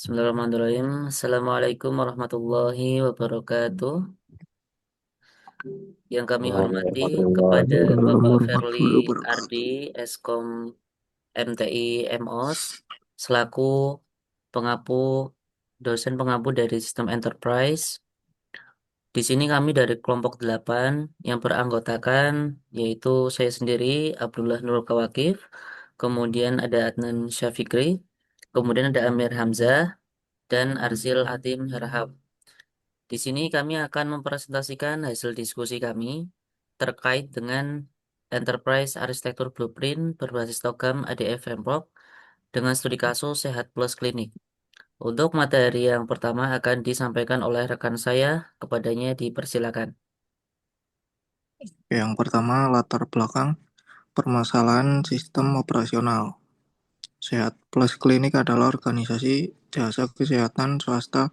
Bismillahirrahmanirrahim. Assalamualaikum warahmatullahi wabarakatuh. Yang kami hormati kepada Bapak Ferli Warahmatullahi Ardi, wabarakatuh. Eskom MTI MOS, selaku pengapu dosen pengapu dari Sistem Enterprise. Di sini kami dari kelompok 8 yang beranggotakan yaitu saya sendiri Abdullah Nurul Kawakif, kemudian ada Adnan Syafikri, kemudian ada Amir Hamzah dan Arzil Hatim Harahap. Di sini kami akan mempresentasikan hasil diskusi kami terkait dengan Enterprise Arsitektur Blueprint berbasis Togam ADF Framework dengan studi kasus Sehat Plus Klinik. Untuk materi yang pertama akan disampaikan oleh rekan saya, kepadanya dipersilakan. Yang pertama, latar belakang permasalahan sistem operasional. Sehat Plus Klinik adalah organisasi jasa kesehatan swasta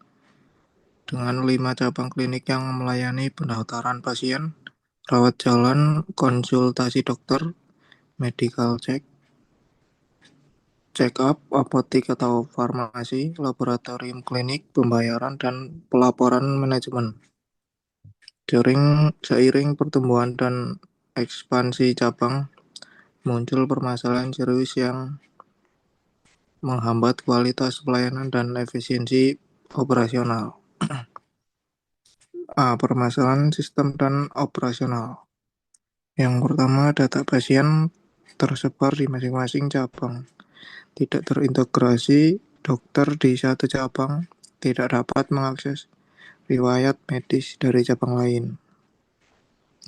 dengan 5 cabang klinik yang melayani pendaftaran pasien, rawat jalan, konsultasi dokter, medical check up, apotik atau farmasi, laboratorium klinik, pembayaran, dan pelaporan manajemen. Seiring pertumbuhan dan ekspansi cabang, muncul permasalahan serius yang menghambat kualitas pelayanan dan efisiensi operasional. Permasalahan sistem dan operasional. Yang pertama, data pasien tersebar di masing-masing cabang. Tidak terintegrasi, dokter di satu cabang tidak dapat mengakses riwayat medis dari cabang lain.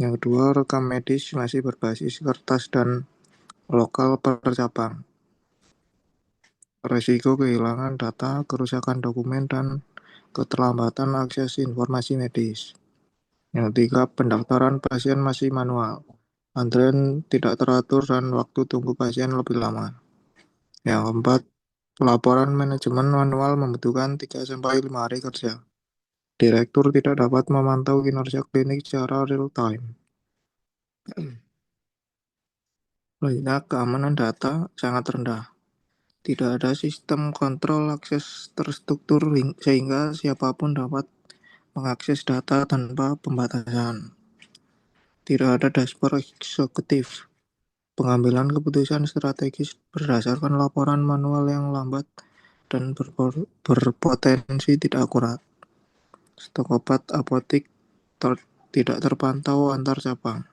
Yang kedua, rekam medis masih berbasis kertas dan lokal per cabang. Risiko kehilangan data, kerusakan dokumen, dan keterlambatan akses informasi medis. Yang ketiga, pendaftaran pasien masih manual. Antrian tidak teratur dan waktu tunggu pasien lebih lama. Yang keempat, pelaporan manajemen manual membutuhkan 3-5 hari kerja. Direktur tidak dapat memantau kinerja klinik secara real time. Selanjutnya, keamanan data sangat rendah. Tidak ada sistem kontrol akses terstruktur sehingga siapapun dapat mengakses data tanpa pembatasan. Tidak ada dashboard eksekutif. Pengambilan keputusan strategis berdasarkan laporan manual yang lambat dan berpotensi tidak akurat. Stok obat apotik tidak terpantau antar cabang.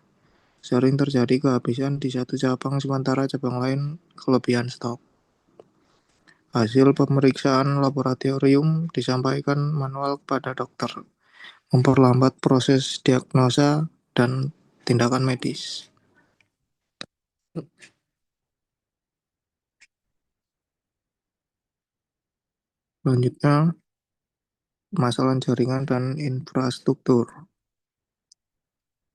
Sering terjadi kehabisan di satu cabang sementara cabang lain kelebihan stok. Hasil pemeriksaan laboratorium disampaikan manual kepada dokter, memperlambat proses diagnosa dan tindakan medis. Selanjutnya, masalah jaringan dan infrastruktur.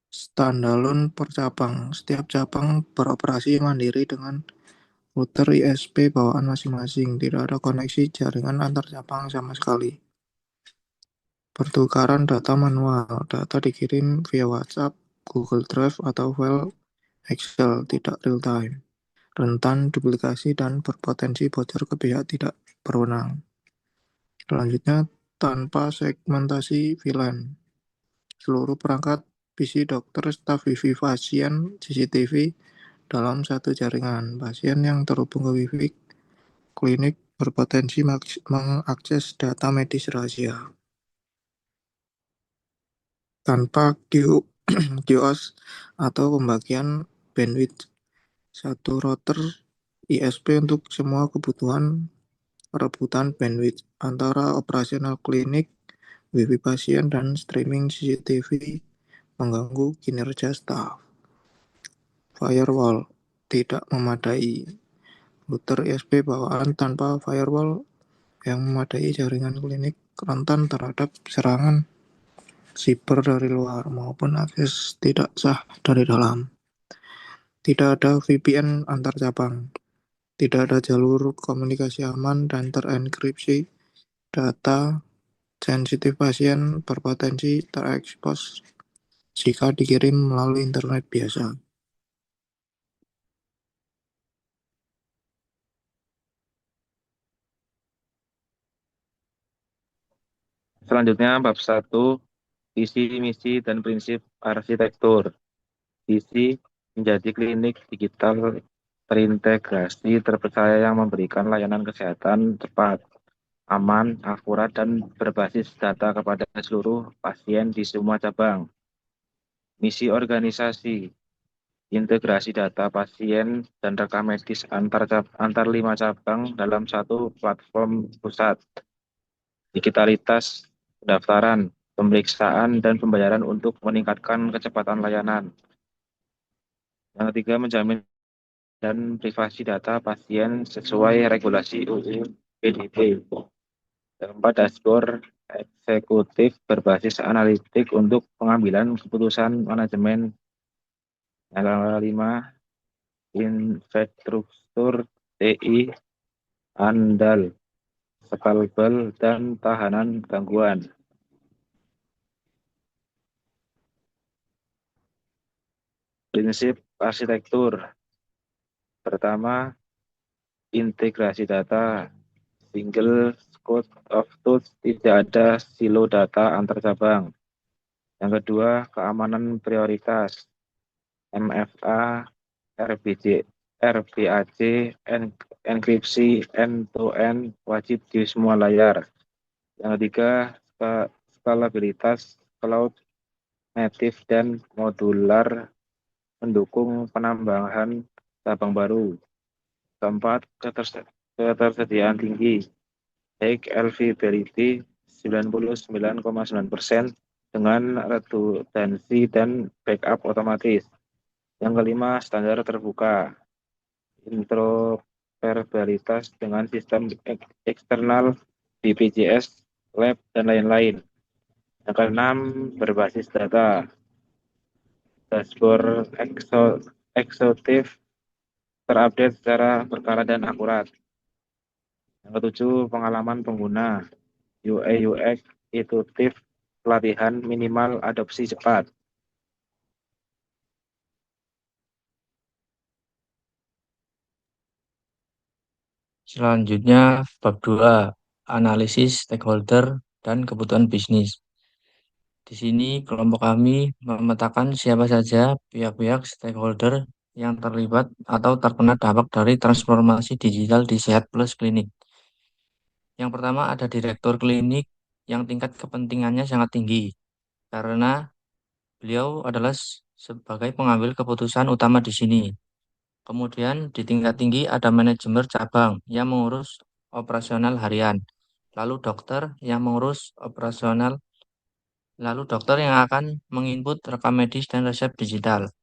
Standalone per cabang. Setiap cabang beroperasi mandiri dengan router ISP bawaan masing-masing. Tidak ada koneksi jaringan antar cabang sama sekali. Pertukaran data manual. Data dikirim via WhatsApp, Google Drive, atau file Excel, tidak real time. Rentan duplikasi dan berpotensi bocor ke pihak tidak berwenang. Selanjutnya, tanpa segmentasi VLAN. Seluruh perangkat PC dokter, staf WiFi pasien, CCTV dalam satu jaringan. Pasien yang terhubung ke WiFi klinik berpotensi mengakses data medis rahasia. Tanpa QoS atau pembagian bandwidth, satu router ISP untuk semua kebutuhan perebutan bandwidth antara operasional klinik, WiFi pasien, dan streaming CCTV mengganggu kinerja staf. Firewall tidak memadai. Router ISP bawaan tanpa firewall yang memadai jaringan klinik rentan terhadap serangan siber dari luar maupun akses tidak sah dari dalam. Tidak ada VPN antar cabang. Tidak ada jalur komunikasi aman dan terenkripsi. Data sensitif pasien berpotensi terekspos jika dikirim melalui internet biasa. Selanjutnya bab satu, visi, misi, dan prinsip arsitektur. Visi menjadi klinik digital terintegrasi terpercaya yang memberikan layanan kesehatan cepat, aman, akurat, dan berbasis data kepada seluruh pasien di semua cabang. Misi organisasi, integrasi data pasien dan rekam medis antar 5 cabang dalam satu platform pusat. Digitalitas pendaftaran, pemeriksaan, dan pembayaran untuk meningkatkan kecepatan layanan. Yang ketiga, menjamin dan privasi data pasien sesuai regulasi UU PDP. Yang keempat, dashboard eksekutif berbasis analitik untuk pengambilan keputusan manajemen. Yang kelima, infrastruktur TI andal, scalable, dan tahanan gangguan. Prinsip arsitektur. Pertama, integrasi data. Single code of truth, tidak ada silo data antar cabang. Yang kedua, keamanan prioritas. MFA, RBC, RBAC, enkripsi, end-to-end wajib di semua layar. Yang ketiga, skalabilitas cloud native dan modular mendukung penambahan cabang baru. Keempat, ketersediaan tinggi. High availability 99,9% dengan redundansi dan backup otomatis. Yang kelima, standar terbuka. Interoperabilitas dengan sistem eksternal, BPJS, lab, dan lain-lain. Yang keenam, berbasis data. Dashboard eksekutif terupdate secara berkala dan akurat. Yang ketujuh, pengalaman pengguna. UI UX intuitif, pelatihan minimal, adopsi cepat. Selanjutnya, bab 2, analisis stakeholder dan kebutuhan bisnis. Di sini kelompok kami memetakan siapa saja pihak-pihak stakeholder yang terlibat atau terkena dampak dari transformasi digital di Sehat Plus Klinik. Yang pertama ada direktur klinik yang tingkat kepentingannya sangat tinggi karena beliau adalah sebagai pengambil keputusan utama di sini. Kemudian di tingkat tinggi ada manajemen cabang yang mengurus operasional harian. Lalu dokter yang mengurus operasional, lalu dokter yang akan menginput rekam medis dan resep digital.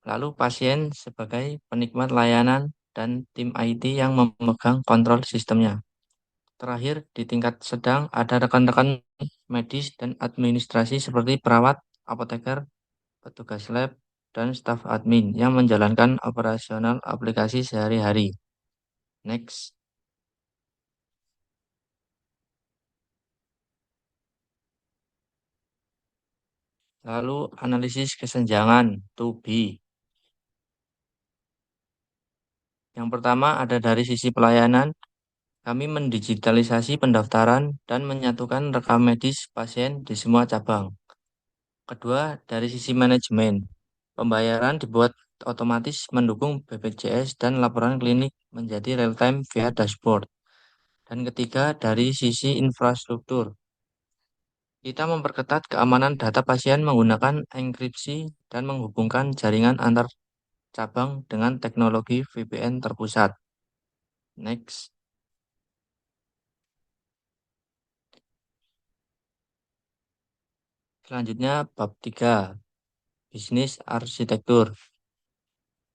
Lalu pasien sebagai penikmat layanan dan tim IT yang memegang kontrol sistemnya. Terakhir, di tingkat sedang ada rekan-rekan medis dan administrasi seperti perawat, apoteker, petugas lab, dan staf admin yang menjalankan operasional aplikasi sehari-hari. Next. Lalu analisis kesenjangan 2B. Yang pertama ada dari sisi pelayanan, kami mendigitalisasi pendaftaran dan menyatukan rekam medis pasien di semua cabang. Kedua, dari sisi manajemen, pembayaran dibuat otomatis mendukung BPJS dan laporan klinik menjadi real-time via dashboard. Dan ketiga, dari sisi infrastruktur, kita memperketat keamanan data pasien menggunakan enkripsi dan menghubungkan jaringan antar cabang dengan teknologi VPN terpusat. Next. Selanjutnya bab 3, bisnis arsitektur.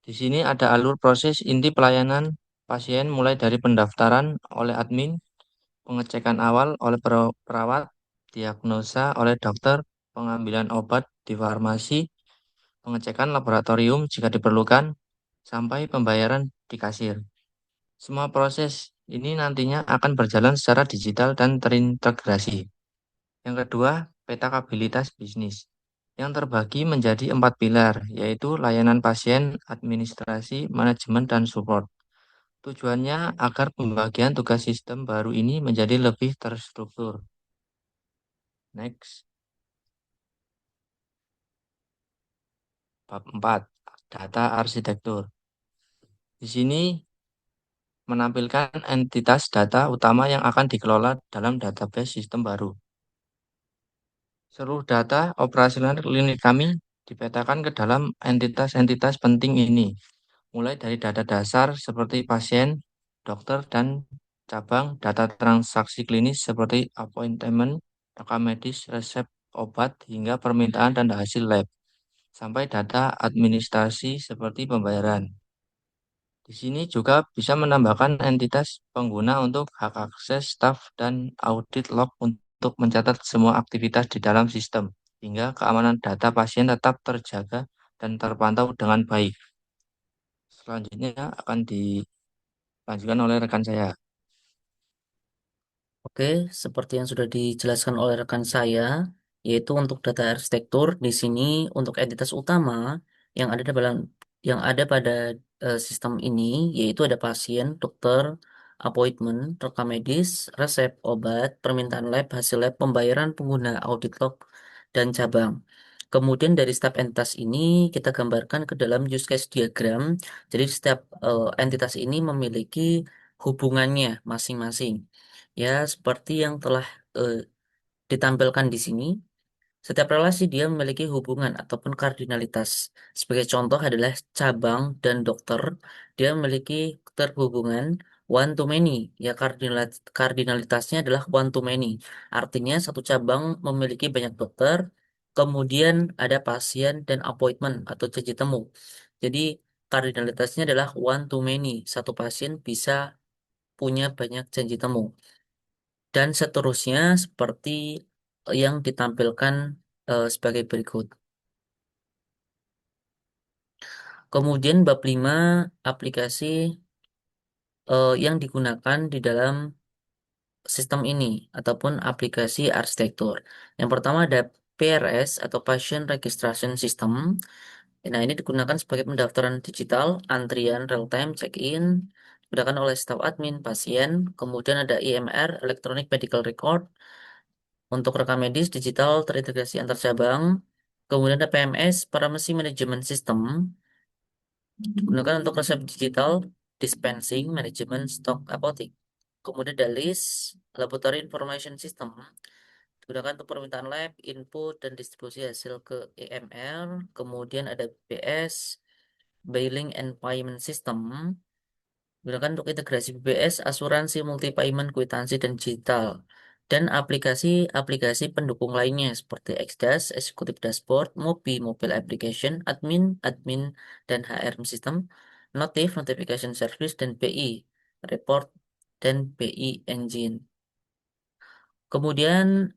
Di sini ada alur proses inti pelayanan pasien mulai dari pendaftaran oleh admin, pengecekan awal oleh perawat, diagnosa oleh dokter, pengambilan obat di farmasi, pengecekan laboratorium jika diperlukan, sampai pembayaran di kasir. Semua proses ini nantinya akan berjalan secara digital dan terintegrasi. Yang kedua, peta kapabilitas bisnis yang terbagi menjadi 4 pilar, yaitu layanan pasien, administrasi, manajemen, dan support. Tujuannya agar pembagian tugas sistem baru ini menjadi lebih terstruktur. Next, bab 4, data arsitektur. Di sini menampilkan entitas data utama yang akan dikelola dalam database sistem baru. Seluruh data operasional klinik kami dipetakan ke dalam entitas-entitas penting ini, mulai dari data dasar seperti pasien, dokter, dan cabang data transaksi klinis seperti appointment, rekam medis, resep obat, hingga permintaan dan hasil lab, sampai data administrasi seperti pembayaran. Di sini juga bisa menambahkan entitas pengguna untuk hak akses staf dan audit log untuk mencatat semua aktivitas di dalam sistem, hingga keamanan data pasien tetap terjaga dan terpantau dengan baik. Selanjutnya akan dilanjutkan oleh rekan saya. Oke, seperti yang sudah dijelaskan oleh rekan saya, yaitu untuk data arsitektur di sini untuk entitas utama yang ada dalam pada sistem ini, yaitu ada pasien, dokter, appointment, rekam medis, resep obat, permintaan lab, hasil lab, pembayaran pengguna, audit log, dan cabang. Kemudian dari setiap entitas ini kita gambarkan ke dalam use case diagram. Jadi setiap entitas ini memiliki hubungannya masing-masing. Ya, seperti yang telah eh, ditampilkan di sini, setiap relasi dia memiliki hubungan ataupun kardinalitas. Sebagai contoh adalah cabang dan dokter, dia memiliki terhubungan one to many. Ya, kardinalitasnya adalah one to many. Artinya satu cabang memiliki banyak dokter, kemudian ada pasien dan appointment atau janji temu. Jadi kardinalitasnya adalah one to many. Satu pasien bisa punya banyak janji temu dan seterusnya seperti yang ditampilkan sebagai berikut. Kemudian bab 5 aplikasi yang digunakan di dalam sistem ini ataupun aplikasi arsitektur. Yang pertama ada PRS atau Patient Registration System. Nah, ini digunakan sebagai pendaftaran digital, antrian real-time check-in, digunakan oleh staf admin, pasien. Kemudian ada EMR, Electronic Medical Record, untuk rekam medis digital terintegrasi antar cabang. Kemudian ada PMS, Pharmacy Management System, digunakan untuk resep digital, dispensing, manajemen stok apotik. Kemudian ada LIS, Laboratory Information System, digunakan untuk permintaan lab, input, dan distribusi hasil ke EMR. Kemudian ada BS, Billing and Payment System, gunakan untuk integrasi BPS, asuransi, multi payment, kwitansi, dan digital. Dan aplikasi-aplikasi pendukung lainnya seperti XDAS, Executive Dashboard, Mobile Application, Admin, dan HRM System, Notification Service, dan BI, Report, dan BI Engine. Kemudian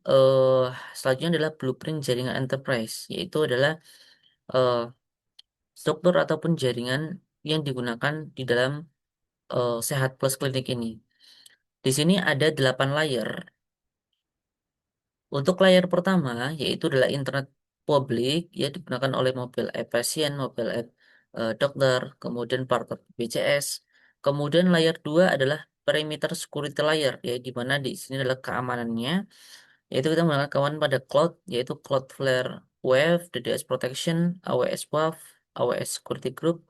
selanjutnya adalah blueprint jaringan enterprise, yaitu adalah eh, struktur ataupun jaringan yang digunakan di dalam Sehat Plus Klinik ini. Di sini ada 8 layer. Untuk layar pertama, yaitu adalah internet publik, ya digunakan oleh mobile app pasien, mobile app dokter, kemudian partner BCS. Kemudian layar 2 adalah perimeter security layer, ya di mana di sini adalah keamanannya, yaitu kita menggunakan keamanan pada cloud, yaitu Cloudflare Wave, DDoS Protection, AWS WAF, AWS Security Group,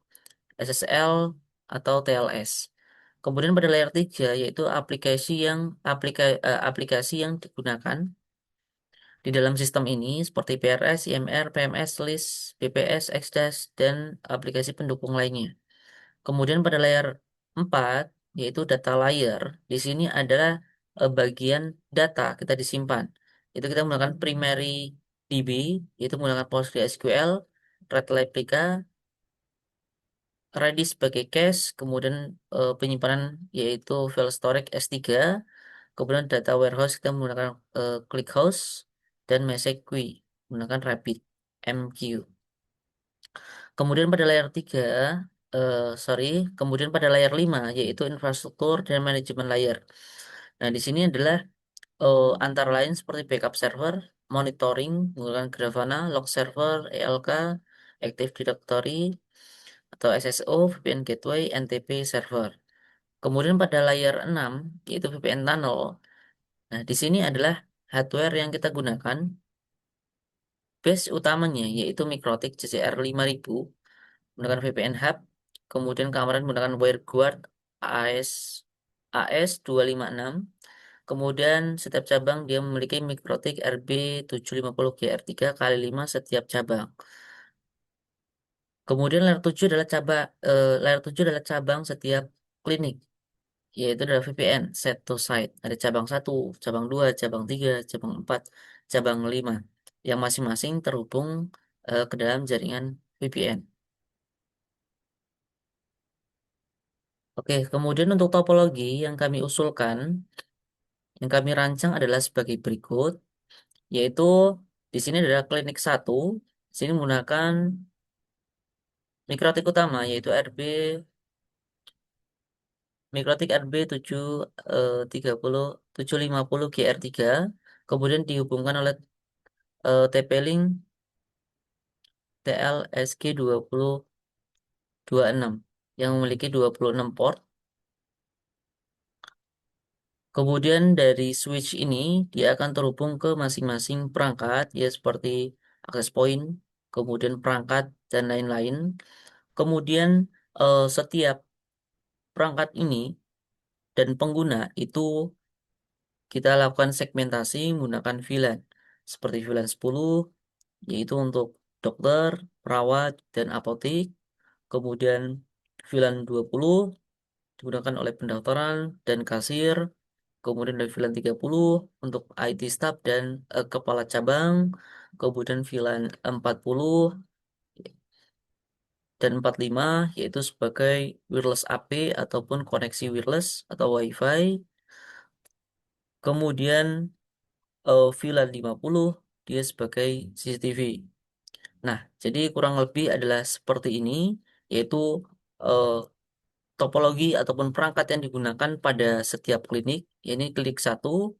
SSL, atau TLS. Kemudian pada layer 3 yaitu aplikasi yang digunakan di dalam sistem ini seperti PRS, IMR, PMS, LIS, BPS, XDAS, dan aplikasi pendukung lainnya. Kemudian pada layer 4 yaitu data layer. Di sini adalah bagian data kita disimpan. Itu kita menggunakan primary DB, yaitu menggunakan PostgreSQL, Red Replica, Redis sebagai cache, kemudian penyimpanan yaitu file storage S3, kemudian data warehouse kita menggunakan ClickHouse, dan message queue menggunakan RabbitMQ. Kemudian pada layer 3, sorry, kemudian pada layer 5 yaitu infrastruktur dan manajemen layer. Nah, di sini adalah antara lain seperti backup server, monitoring menggunakan Grafana, log server, ELK, Active Directory, atau SSO, VPN Gateway, NTP Server. Kemudian pada layer 6 yaitu VPN Tunnel. Nah, di sini adalah hardware yang kita gunakan, base utamanya yaitu Mikrotik JCR 5000 menggunakan VPN Hub, kemudian keamanan menggunakan WireGuard AS AS256. Kemudian setiap cabang dia memiliki Mikrotik RB750 GR3 kali 5 setiap cabang. Kemudian layer 7 adalah cabang setiap klinik, yaitu adalah VPN set to site. Ada cabang 1, cabang 2, cabang 3, cabang 4, cabang 5 yang masing-masing terhubung ke dalam jaringan VPN. Oke, kemudian untuk topologi yang kami usulkan, yang kami rancang adalah sebagai berikut, yaitu di sini adalah klinik 1, di sini menggunakan mikrotik utama yaitu Mikrotik RB 730 750 GR3, kemudian dihubungkan oleh TP-Link TLSG2026 yang memiliki 26 port. Kemudian dari switch ini dia akan terhubung ke masing-masing perangkat ya seperti access point, kemudian perangkat dan lain-lain. Kemudian setiap perangkat ini dan pengguna itu kita lakukan segmentasi menggunakan VLAN seperti VLAN 10 yaitu untuk dokter, perawat, dan apotek. Kemudian VLAN 20 digunakan oleh pendaftaran dan kasir. Kemudian dari VLAN 30 untuk IT staff dan kepala cabang. Kemudian VLAN 40 dan 45 yaitu sebagai wireless AP ataupun koneksi wireless atau WiFi. Kemudian VLAN 50 dia sebagai CCTV. Nah, jadi kurang lebih adalah seperti ini, yaitu eh, topologi ataupun perangkat yang digunakan pada setiap klinik. Ini klinik 1,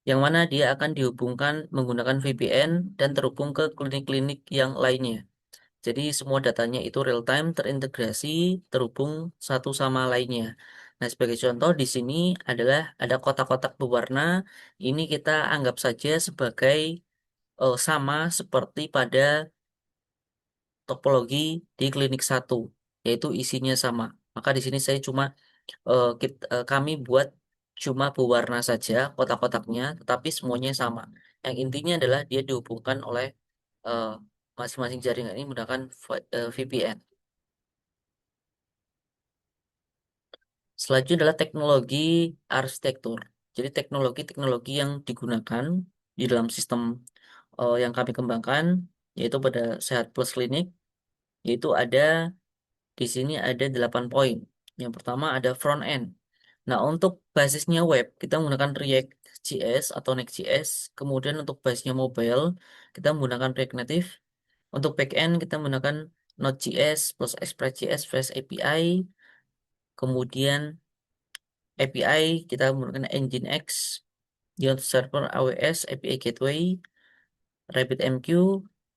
yang mana dia akan dihubungkan menggunakan VPN dan terhubung ke klinik-klinik yang lainnya. Jadi semua datanya itu real time, terintegrasi, terhubung satu sama lainnya. Nah, sebagai contoh di sini adalah ada kotak-kotak berwarna. Ini kita anggap saja sebagai sama seperti pada topologi di klinik 1, yaitu isinya sama. Maka di sini saya cuma kami buat cuma berwarna saja kotak-kotaknya, tetapi semuanya sama. Yang intinya adalah dia dihubungkan oleh eh, masing-masing jaringan ini menggunakan VPN. Selanjutnya adalah teknologi arsitektur. Jadi teknologi-teknologi yang digunakan di dalam sistem yang kami kembangkan, yaitu pada Sehat Plus Clinic, yaitu ada di sini ada 8 poin. Yang pertama ada front end. Nah, untuk basisnya web, kita menggunakan React.js atau Next.js. Kemudian untuk basisnya mobile, kita menggunakan React Native. Untuk backend, kita menggunakan Node.js plus Express.js Fast API. Kemudian API, kita menggunakan Nginx. Di untuk server AWS, API Gateway, RabbitMQ,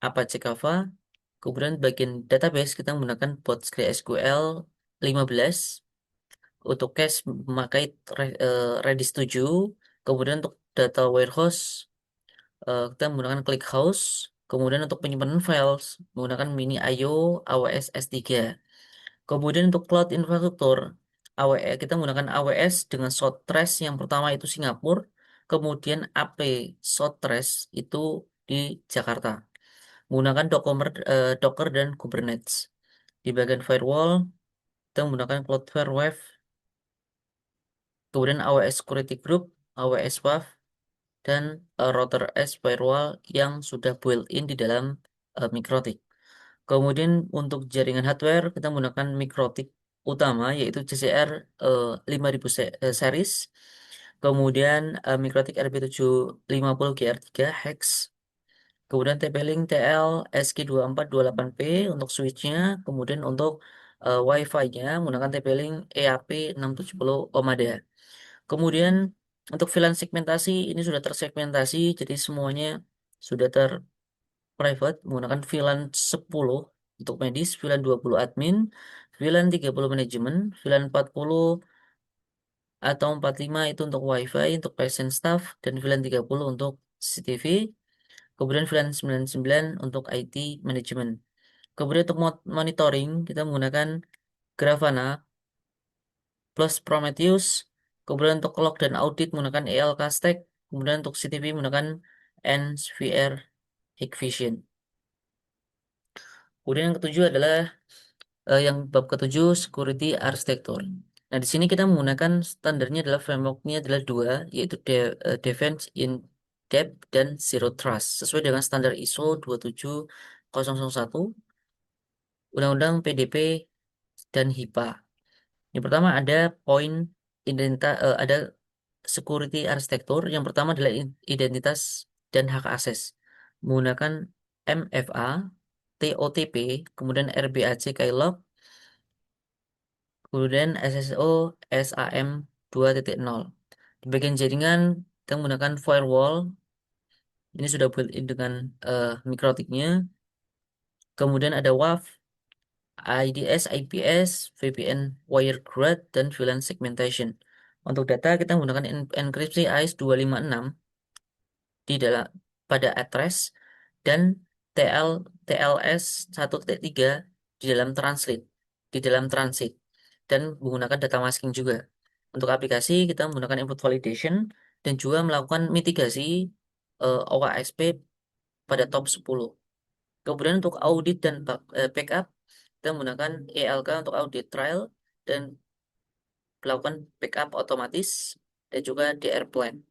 Apache Kava. Kemudian bagian database, kita menggunakan PostgreSQL 15. Untuk cache memakai Redis 7. Kemudian untuk data warehouse kita menggunakan ClickHouse. Kemudian untuk penyimpanan files menggunakan Mini IO AWS S3. Kemudian untuk cloud infrastruktur kita menggunakan AWS dengan Sotrace yang pertama itu Singapura, kemudian AP Sotrace itu di Jakarta. Menggunakan Docker dan Kubernetes. Di bagian firewall kita menggunakan Cloudflare Web, kemudian AWS Security Group, AWS WAF, dan router S firewall yang sudah built-in di dalam Mikrotik. Kemudian untuk jaringan hardware kita menggunakan Mikrotik utama yaitu JCR 5000 series. Kemudian Mikrotik RB750 GR3 Hex. Kemudian TP-Link TL SG2428P untuk switchnya. Kemudian untuk Wi-Fi-nya menggunakan TP-Link EAP670 Omada. Kemudian untuk VLAN segmentasi ini sudah tersegmentasi, jadi semuanya sudah terprivate menggunakan VLAN 10 untuk medis, VLAN 20 admin, VLAN 30 manajemen, VLAN 40 atau 45 itu untuk WiFi, untuk patient staff, dan VLAN 30 untuk CCTV. Kemudian VLAN 99 untuk IT Management. Kemudian untuk monitoring, kita menggunakan Grafana plus Prometheus. Kemudian untuk log dan audit menggunakan ELK Stack. Kemudian untuk CCTV menggunakan NSVR Hikvision. Kemudian yang ketujuh adalah yang bab ketujuh security architecture. Nah, di sini kita menggunakan standarnya adalah frameworknya adalah dua, yaitu Defense in Depth dan Zero Trust, sesuai dengan standar ISO 27001, Undang-Undang PDP dan HIPAA. Yang pertama ada poin ada security architecture. Yang pertama adalah identitas dan hak akses menggunakan MFA, TOTP, kemudian RBAC Keylog, kemudian SSO SAM 2.0. Di bagian jaringan kita menggunakan firewall. Ini sudah built-in dengan mikrotiknya. Kemudian ada WAF, IDS, IPS, VPN WireGuard, dan VLAN segmentation. Untuk data kita menggunakan enkripsi AES 256 di dalam pada address dan TLS 1.3 di dalam transit dan menggunakan data masking juga. Untuk aplikasi kita menggunakan input validation dan juga melakukan mitigasi OKSP pada top 10. Kemudian untuk audit dan backup kita menggunakan ELK untuk audit trial dan melakukan backup otomatis dan juga DR plan.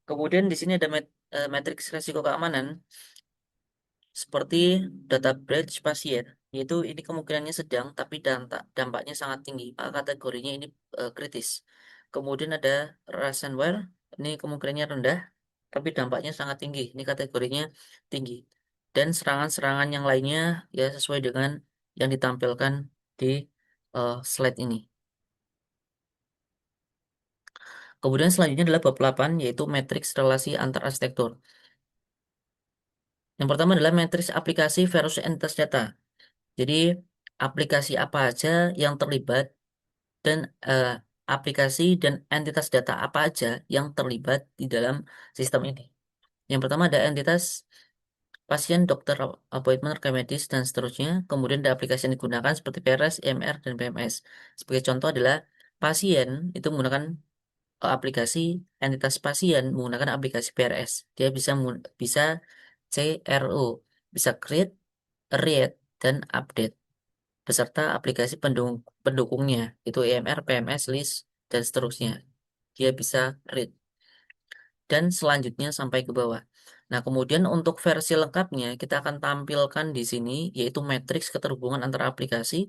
Kemudian di sini ada matriks risiko keamanan seperti data breach pasien, yaitu ini kemungkinannya sedang tapi dampaknya sangat tinggi, maka kategorinya ini kritis. Kemudian ada ransomware, ini kemungkinannya rendah tapi dampaknya sangat tinggi, ini kategorinya tinggi. Dan serangan-serangan yang lainnya ya sesuai dengan yang ditampilkan di slide ini. Kemudian selanjutnya adalah bab 8, yaitu matriks relasi antar arsitektur. Yang pertama adalah matriks aplikasi versus entitas data. Jadi aplikasi apa aja yang terlibat dan aplikasi dan entitas data apa aja yang terlibat di dalam sistem ini. Yang pertama ada entitas pasien, dokter, appointment, rekam medis, dan seterusnya. Kemudian ada aplikasi yang digunakan seperti PRS, EMR, dan PMS. Sebagai contoh adalah pasien itu menggunakan aplikasi, entitas pasien menggunakan aplikasi PRS. Dia bisa CRO, bisa create, read, dan update beserta aplikasi pendukungnya itu EMR, PMS, list, dan seterusnya. Dia bisa read dan selanjutnya sampai ke bawah. Nah, kemudian untuk versi lengkapnya kita akan tampilkan di sini yaitu matriks keterhubungan antara aplikasi.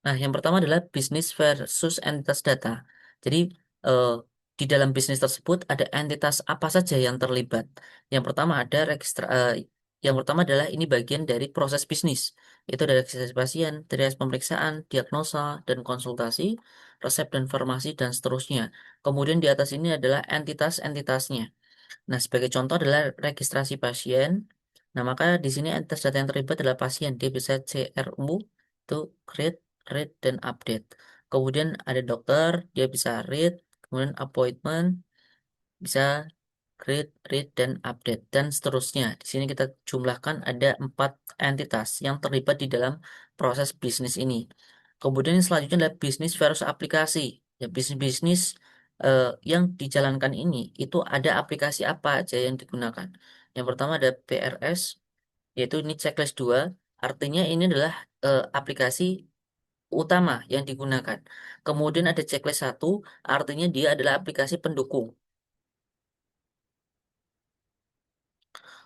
Nah, yang pertama adalah bisnis versus entitas data. Jadi, eh, di dalam bisnis tersebut ada entitas apa saja yang terlibat. Yang pertama ada yang pertama adalah ini bagian dari proses bisnis. Itu dari registrasi pasien, triage pemeriksaan, diagnosa, dan konsultasi, resep dan farmasi, dan seterusnya. Kemudian di atas ini adalah entitas-entitasnya. Nah, sebagai contoh adalah registrasi pasien. Nah, maka di sini entitas data yang terlibat adalah pasien. Dia bisa CRU, itu create, read, dan update. Kemudian ada dokter, dia bisa read, kemudian appointment, bisa create, read, dan update, dan seterusnya. Di sini kita jumlahkan ada 4 entitas yang terlibat di dalam proses bisnis ini. Kemudian yang selanjutnya adalah bisnis versus aplikasi. Ya, bisnis-bisnis yang dijalankan ini itu ada aplikasi apa aja yang digunakan. Yang pertama ada PRS, yaitu ini checklist 2. Artinya ini adalah aplikasi utama yang digunakan. Kemudian ada checklist 1, artinya dia adalah aplikasi pendukung.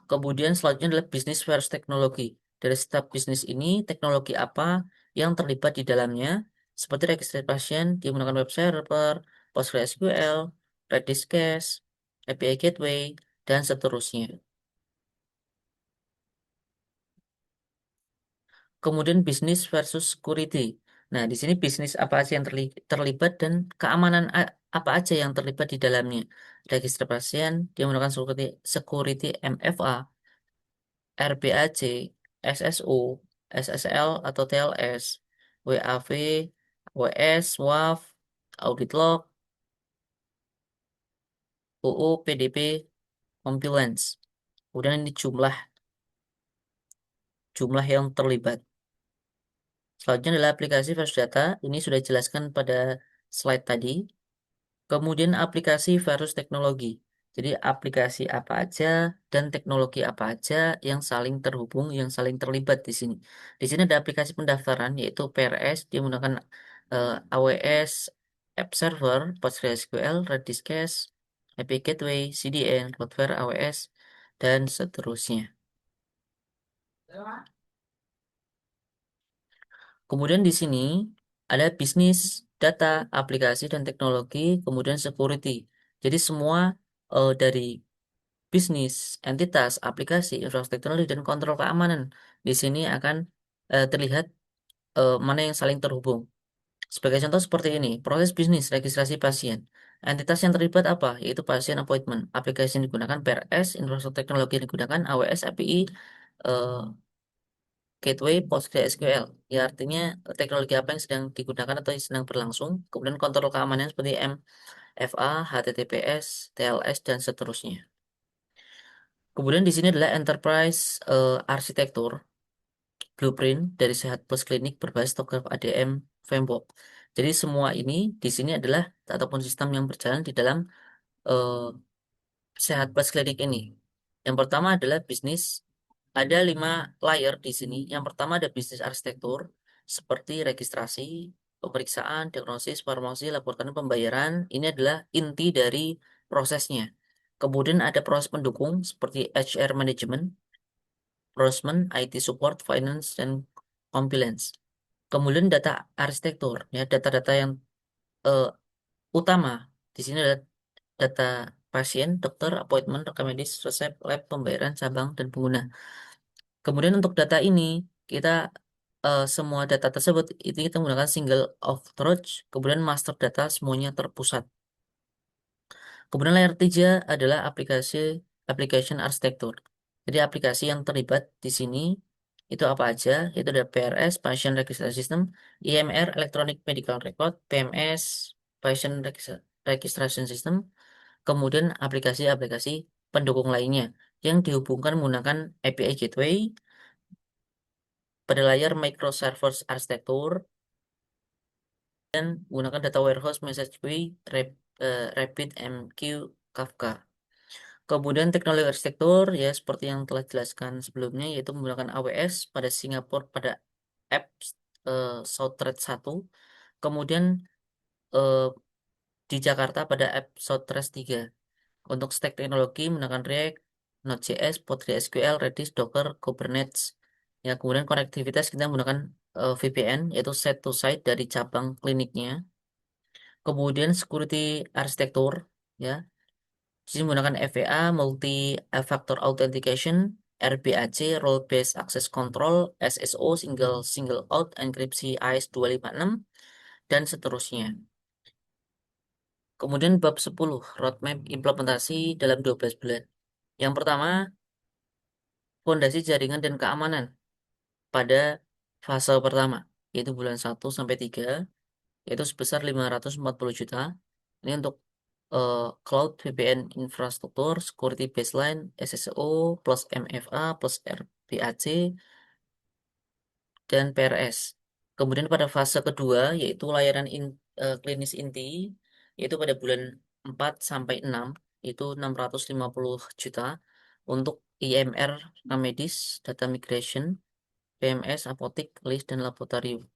Kemudian selanjutnya adalah bisnis versus teknologi. Dari setiap bisnis ini, teknologi apa yang terlibat di dalamnya, seperti registrasi pasien, dia menggunakan web server, PostgreSQL, Redis Cache, API Gateway, dan seterusnya. Kemudian bisnis versus security. Nah, di sini bisnis apa aja yang terlibat dan keamanan apa aja yang terlibat di dalamnya. Registrasi pasien, dia menggunakan security MFA, RBAC, SSU, SSL atau TLS, WAV, WS, WAV, audit log, UU, PDP, compliance. Kemudian ini jumlah yang terlibat. Selanjutnya adalah aplikasi virus data. Ini sudah dijelaskan pada slide tadi. Kemudian aplikasi virus teknologi. Jadi aplikasi apa aja dan teknologi apa aja yang saling terhubung, yang saling terlibat di sini. Di sini ada aplikasi pendaftaran yaitu PRS, dia menggunakan AWS App Server, PostgreSQL, Redis Cache, API Gateway, CDN, Cloudflare, AWS, dan seterusnya. Kemudian di sini ada bisnis, data, aplikasi, dan teknologi, kemudian security. Jadi semua dari bisnis, entitas, aplikasi, infrastruktur teknologi, dan kontrol keamanan di sini akan terlihat mana yang saling terhubung. Sebagai contoh seperti ini, proses bisnis registrasi pasien. Entitas yang terlibat apa? Yaitu pasien appointment. Aplikasi yang digunakan PRS, infrastruktur teknologi yang digunakan AWS, API, eh, Gateway, PostgreSQL. Ya artinya teknologi apa yang sedang digunakan atau yang sedang berlangsung. Kemudian kontrol keamanan seperti MFA, HTTPS, TLS, dan seterusnya. Kemudian di sini adalah enterprise arsitektur blueprint dari Sehat Plus Klinik berbasis TOGAF ADM Framework. Jadi semua ini di sini adalah ataupun sistem yang berjalan di dalam eh, Sehat Plus Klinik ini. Yang pertama adalah bisnis. Ada 5 layer di sini. Yang pertama ada bisnis arsitektur seperti registrasi, pemeriksaan, diagnosis, farmasi, laporan pembayaran. Ini adalah inti dari prosesnya. Kemudian ada proses pendukung seperti HR management, procurement, IT support, finance, dan compliance. Kemudian data arsitektur, ya data-data yang eh, utama di sini adalah data pasien, dokter, appointment, rekam medis, resep, lab, pembayaran, cabang, dan pengguna. Kemudian untuk data ini kita semua data tersebut itu kita menggunakan single of truth, kemudian master data semuanya terpusat. Kemudian layer 3 adalah application architecture. Jadi aplikasi yang terlibat di sini itu apa aja? Itu ada PRS, Patient Registration System, IMR, Electronic Medical Record, PMS, Patient Registration System, kemudian aplikasi-aplikasi pendukung lainnya yang dihubungkan menggunakan API Gateway pada layar microservice arsitektur dan menggunakan data warehouse message queue, RabbitMQ, Kafka. Kemudian teknologi arsitektur ya seperti yang telah dijelaskan sebelumnya yaitu menggunakan AWS pada Singapura pada app Souththread 1. Kemudian eh, di Jakarta pada app Souththread 3. Untuk stack teknologi menggunakan React, Node.js, PostgreSQL, Redis, Docker, Kubernetes. Ya, kemudian konektivitas kita menggunakan VPN yaitu set to site dari cabang kliniknya. Kemudian security arsitektur ya. Jadi menggunakan FAA, Multi Factor Authentication, RBAC, Role Based Access Control, SSO, Single Out, enkripsi AES 256, dan seterusnya. Kemudian bab 10, roadmap implementasi dalam 12 bulan. Yang pertama, fondasi jaringan dan keamanan pada fase pertama, yaitu bulan 1 sampai 3, yaitu sebesar 540 juta. Ini untuk cloud VPN infrastruktur, security baseline, SSO, plus MFA, plus RBAC, dan PRS. Kemudian pada fase kedua, yaitu layanan klinis inti, yaitu pada bulan 4 sampai 6, itu 650 juta untuk IMR, medis, data migration, PMS, apotik, list, dan laboratorium.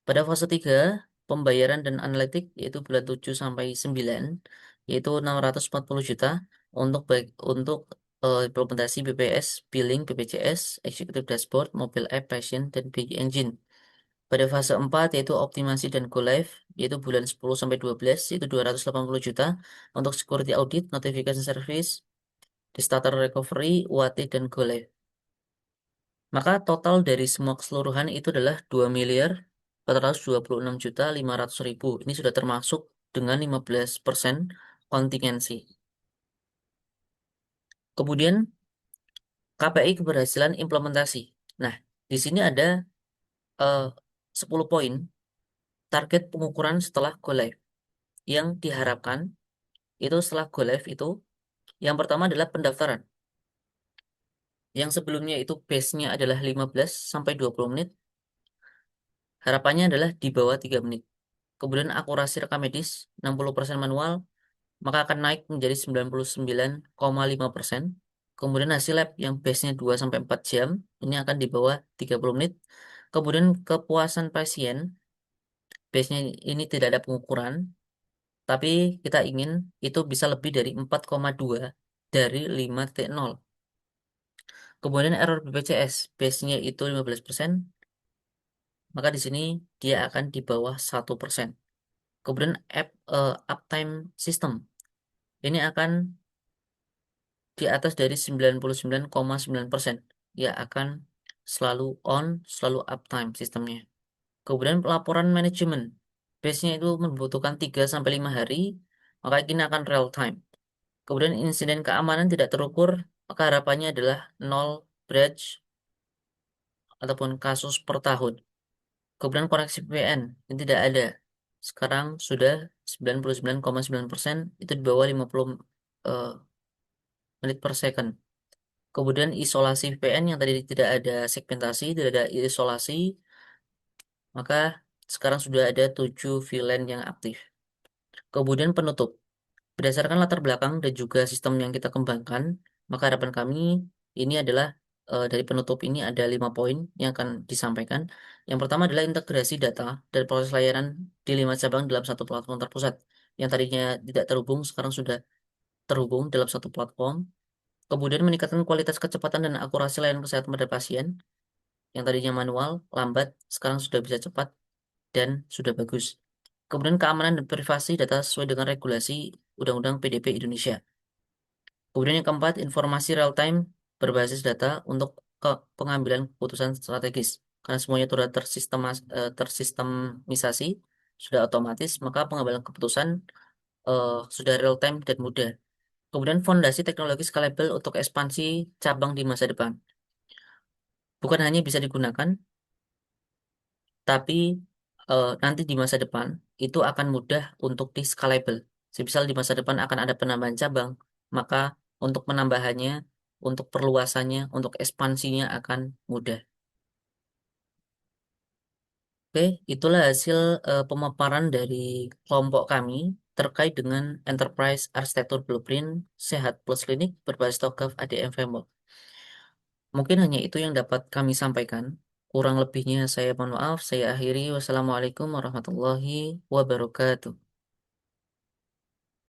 Pada fase 3, pembayaran dan analitik yaitu bulan 7 sampai 9 yaitu 640 juta untuk implementasi BPS, billing, BPJS, executive dashboard, mobile app, passion, dan BI engine. Pada fase 4 yaitu optimasi dan go live yaitu bulan 10 sampai 12 yaitu 280 juta untuk security audit, notification service, disaster recovery, UAT, dan go live. Maka total dari semua keseluruhan itu adalah 2.426.500.000. Ini sudah termasuk dengan 15% kontingensi. Kemudian KPI keberhasilan implementasi. Nah, di sini ada eh, 10 poin target pengukuran setelah go live. Yang diharapkan itu setelah go live itu yang pertama adalah pendaftaran. Yang sebelumnya itu base-nya adalah 15 sampai 20 menit. Harapannya adalah di bawah 3 menit. Kemudian akurasi rekam medis 60% manual, maka akan naik menjadi 99,5%. Kemudian hasil lab yang base-nya 2 sampai 4 jam, ini akan di bawah 30 menit. Kemudian kepuasan pasien, base-nya ini tidak ada pengukuran, tapi kita ingin itu bisa lebih dari 4,2 dari 5,0. Kemudian error BPJS, base-nya itu 15%, maka di sini dia akan di bawah 1%. Kemudian uptime system, ini akan di atas dari 99,9%. Ya akan selalu on, selalu uptime sistemnya. Kemudian pelaporan manajemen, base-nya itu membutuhkan 3 sampai 5 hari, maka ini akan real time. Kemudian insiden keamanan tidak terukur, maka harapannya adalah 0 breach ataupun kasus per tahun. Kemudian koneksi VPN ini tidak ada. Sekarang sudah 99,9%, itu di bawah 50 eh, menit per second. Kemudian isolasi VPN yang tadi tidak ada segmentasi, tidak ada isolasi, maka sekarang sudah ada 7 VLAN yang aktif. Kemudian penutup. Berdasarkan latar belakang dan juga sistem yang kita kembangkan, maka harapan kami ini adalah dari penutup ini ada 5 poin yang akan disampaikan. Yang pertama adalah integrasi data dan proses layanan di 5 cabang dalam satu platform terpusat. Yang tadinya tidak terhubung, sekarang sudah terhubung dalam satu platform. Kemudian meningkatkan kualitas kecepatan dan akurasi layanan kesehatan pada pasien. Yang tadinya manual, lambat, sekarang sudah bisa cepat dan sudah bagus. Kemudian keamanan dan privasi data sesuai dengan regulasi Undang-Undang PDP Indonesia. Kemudian yang keempat, informasi real time berbasis data untuk pengambilan keputusan strategis. Karena semuanya sudah tersistemisasi, sudah otomatis, maka pengambilan keputusan sudah real time dan mudah. Kemudian fondasi teknologi scalable untuk ekspansi cabang di masa depan. Bukan hanya bisa digunakan, tapi nanti di masa depan itu akan mudah untuk di scalable. Semisal di masa depan akan ada penambahan cabang, maka untuk penambahannya, untuk perluasannya, untuk ekspansinya akan mudah. Oke, itulah hasil pemaparan dari kelompok kami terkait dengan Enterprise Architecture Blueprint Sehat Plus Klinik berbasis TOGAF ADM Framework. Mungkin hanya itu yang dapat kami sampaikan. Kurang lebihnya saya mohon maaf. Saya akhiri. Wassalamualaikum warahmatullahi wabarakatuh.